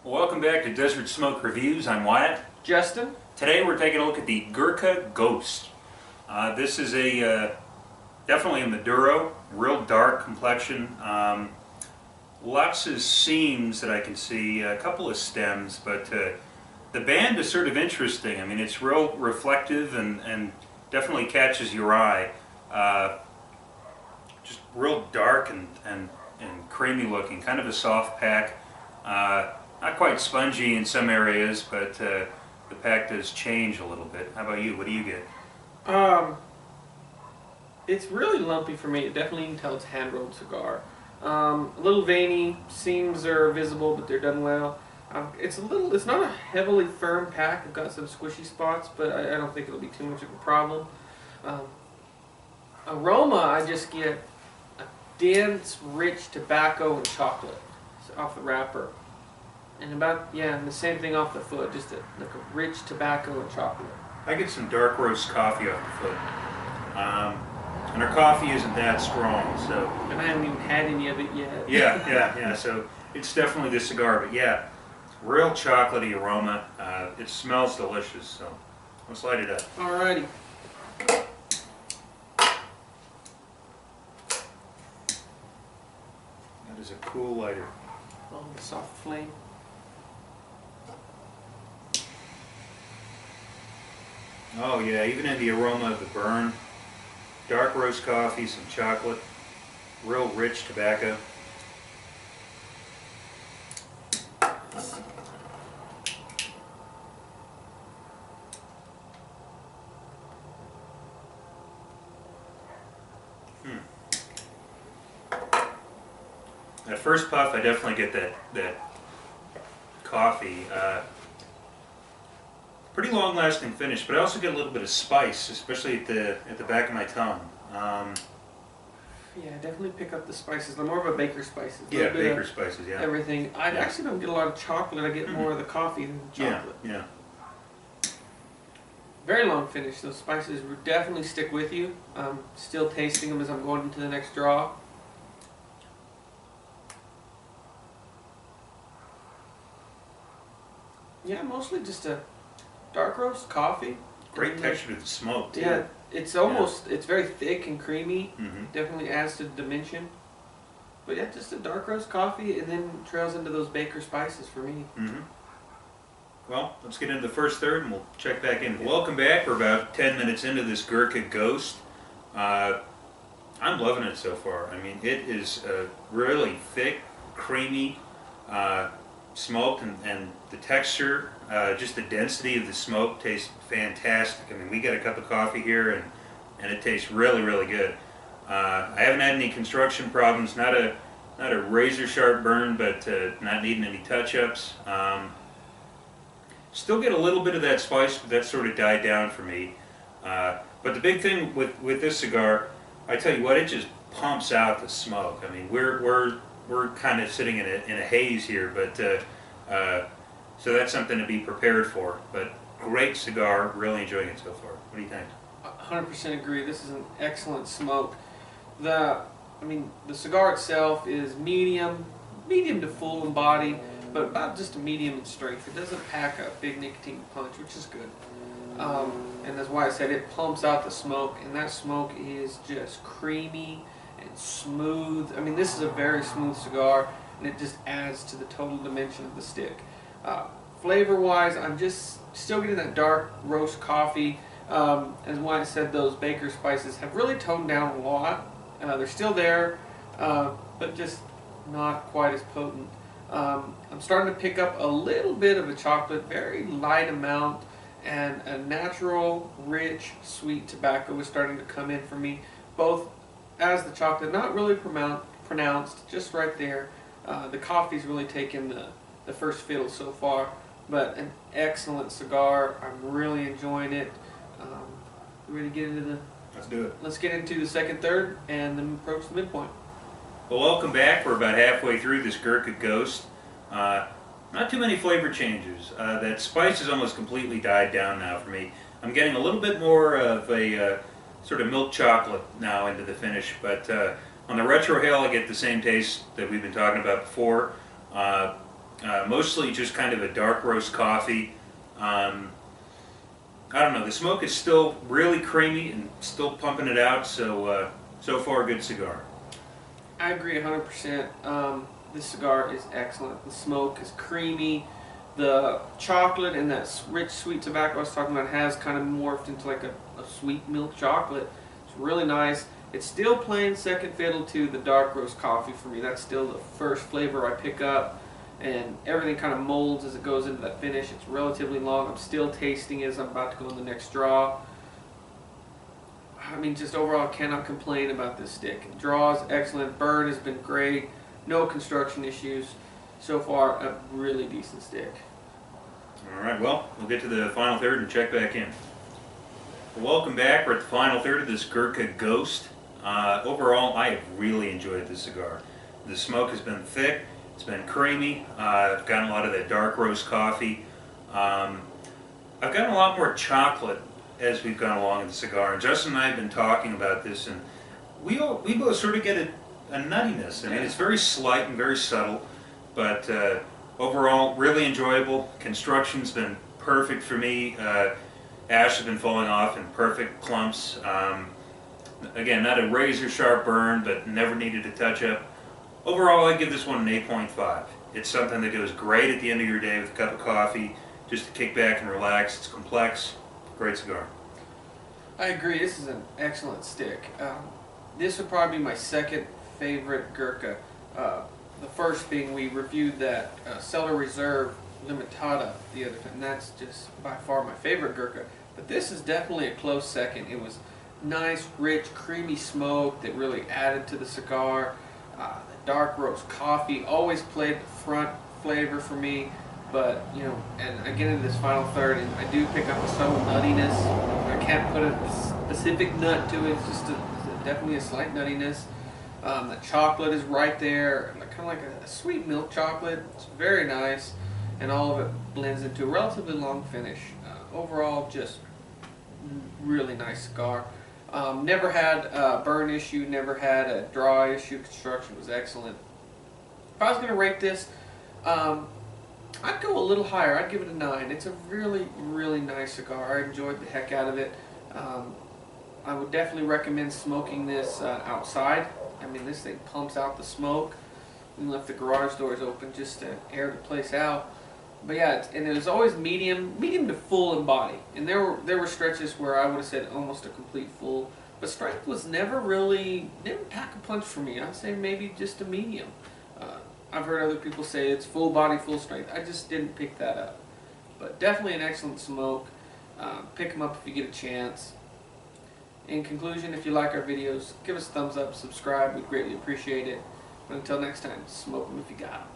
Welcome back to Desert Smoke Reviews. I'm Wyatt. Justin? Today we're taking a look at the Gurkha Ghost. This is a definitely a Maduro, real dark complexion. Lots of seams that I can see, a couple of stems, but the band is sort of interesting. I mean, it's real reflective and definitely catches your eye. Just real dark and creamy looking, kind of a soft pack. Not quite spongy in some areas, but the pack does change a little bit. How about you? What do you get? It's really lumpy for me. Definitely you can tell it's hand-rolled cigar. A little veiny, seams are visible, but they're done well. It's not a heavily firm pack. I've got some squishy spots, but I don't think it'll be too much of a problem. Aroma, I just get a dense, rich tobacco and chocolate off the wrapper. And and the same thing off the foot, just like a rich tobacco and chocolate. I get some dark roast coffee off the foot. And our coffee isn't that strong, so... And I haven't even had any of it yet. Yeah, so it's definitely the cigar, but yeah, real chocolatey aroma. It smells delicious, so let's light it up. Alrighty. That is a cool lighter. Oh, the soft flame. Oh yeah, even in the aroma of the burn, dark roast coffee, some chocolate, real rich tobacco. At first puff, I definitely get that coffee. Pretty long-lasting finish, but I also get a little bit of spice, especially at the back of my tongue. Yeah, definitely pick up the spices. They're more of a baker spices. Yeah, baker spices. Yeah. Everything. I actually don't get a lot of chocolate. I get more of the coffee than the chocolate. Yeah. Very long finish. Those spices definitely stick with you. Still tasting them as I'm going into the next draw. Yeah, mostly just a dark roast coffee. Great texture to the smoke, too. Yeah, it's very thick and creamy. Definitely adds to the dimension. But yeah, just a dark roast coffee and then trails into those baker spices for me. Well, let's get into the first third and we'll check back in. Welcome back. We're about 10 minutes into this Gurkha Ghost. I'm loving it so far. I mean, it is really thick, creamy, smoked, and the texture, just the density of the smoke tastes fantastic. I mean, we got a cup of coffee here and it tastes really, really good. I haven't had any construction problems, not a razor sharp burn, but not needing any touch-ups. Still get a little bit of that spice, but that sort of died down for me. But the big thing with this cigar, I tell you what, it just pumps out the smoke. I mean, we're kind of sitting in a haze here, but so that's something to be prepared for. But great cigar, really enjoying it so far. What do you think? 100% agree. This is an excellent smoke. The cigar itself is medium to full in body, but about just a medium in strength. It doesn't pack a big nicotine punch, which is good. And that's why I said it pumps out the smoke, and that smoke is just creamy and smooth. I mean, this is a very smooth cigar, and it just adds to the total dimension of the stick. Flavor-wise, I'm just still getting that dark roast coffee. As Wyatt said, those baker spices have really toned down a lot. They're still there, but just not quite as potent. I'm starting to pick up a little bit of a chocolate, very light amount, and a natural, rich, sweet tobacco is starting to come in for me, both as the chocolate, not really pronounced, just right there. The coffee's really taken the first fiddle so far, but an excellent cigar. I'm really enjoying it. Ready to get into the... Let's do it. Let's get into the second, third, and then approach the midpoint. Well, welcome back. We're about halfway through this Gurkha Ghost. Not too many flavor changes. That spice has almost completely died down now for me. I'm getting a little bit more of a sort of milk chocolate now into the finish, but on the retrohale I get the same taste that we've been talking about before. Mostly just kind of a dark roast coffee. Um, I don't know. The smoke is still really creamy and still pumping it out. So so far, good cigar. I agree 100%. This cigar is excellent. The smoke is creamy. The chocolate and that rich sweet tobacco I was talking about has kind of morphed into like a sweet milk chocolate. It's really nice. It's still playing second fiddle to the dark roast coffee for me. That's still the first flavor I pick up, and everything kind of molds as it goes into that finish. It's relatively long. I'm still tasting it as I'm about to go in the next draw. I mean, just overall, I cannot complain about this stick. Draw is excellent. Burn has been great. No construction issues. So far, a really decent stick. All right. Well, we'll get to the final third and check back in. Well, welcome back. We're at the final third of this Gurkha Ghost. Overall, I have really enjoyed this cigar. The smoke has been thick. It's been creamy. I've gotten a lot of that dark roast coffee. I've gotten a lot more chocolate as we've gone along in the cigar. And Justin and I have been talking about this, and we both sort of get a nuttiness. I mean, it's very slight and very subtle, but overall, really enjoyable. Construction's been perfect for me. Ash has been falling off in perfect clumps. Again, not a razor sharp burn, but never needed a touch up. Overall, I give this one an 8.5. It's something that goes great at the end of your day with a cup of coffee, just to kick back and relax. It's complex, great cigar. I agree. This is an excellent stick. This would probably be my second favorite Gurkha. The first being we reviewed that Cellar Reserve Limitada the other time. And that's just by far my favorite Gurkha. But this is definitely a close second. It was nice, rich, creamy smoke that really added to the cigar. The dark roast coffee always played the front flavor for me. But, you know, and I get into this final third, and I do pick up a subtle nuttiness. I can't put a specific nut to it. It's just definitely a slight nuttiness. The chocolate is right there, kind of like a sweet milk chocolate. It's very nice, and all of it blends into a relatively long finish. Overall, just really nice cigar. Never had a burn issue, never had a draw issue. Construction was excellent. If I was going to rate this, I'd go a little higher. I'd give it a 9. It's a really, really nice cigar. I enjoyed the heck out of it. I would definitely recommend smoking this outside. I mean, this thing pumps out the smoke. We left the garage doors open just to air the place out. But yeah, and it was always medium to full in body. And there were stretches where I would have said almost a complete full. But strength was never pack a punch for me. I'd say maybe just a medium. I've heard other people say it's full body, full strength. I just didn't pick that up. But definitely an excellent smoke. Pick them up if you get a chance. In conclusion, if you like our videos, give us a thumbs up, subscribe. We'd greatly appreciate it. But until next time, smoke them if you got them.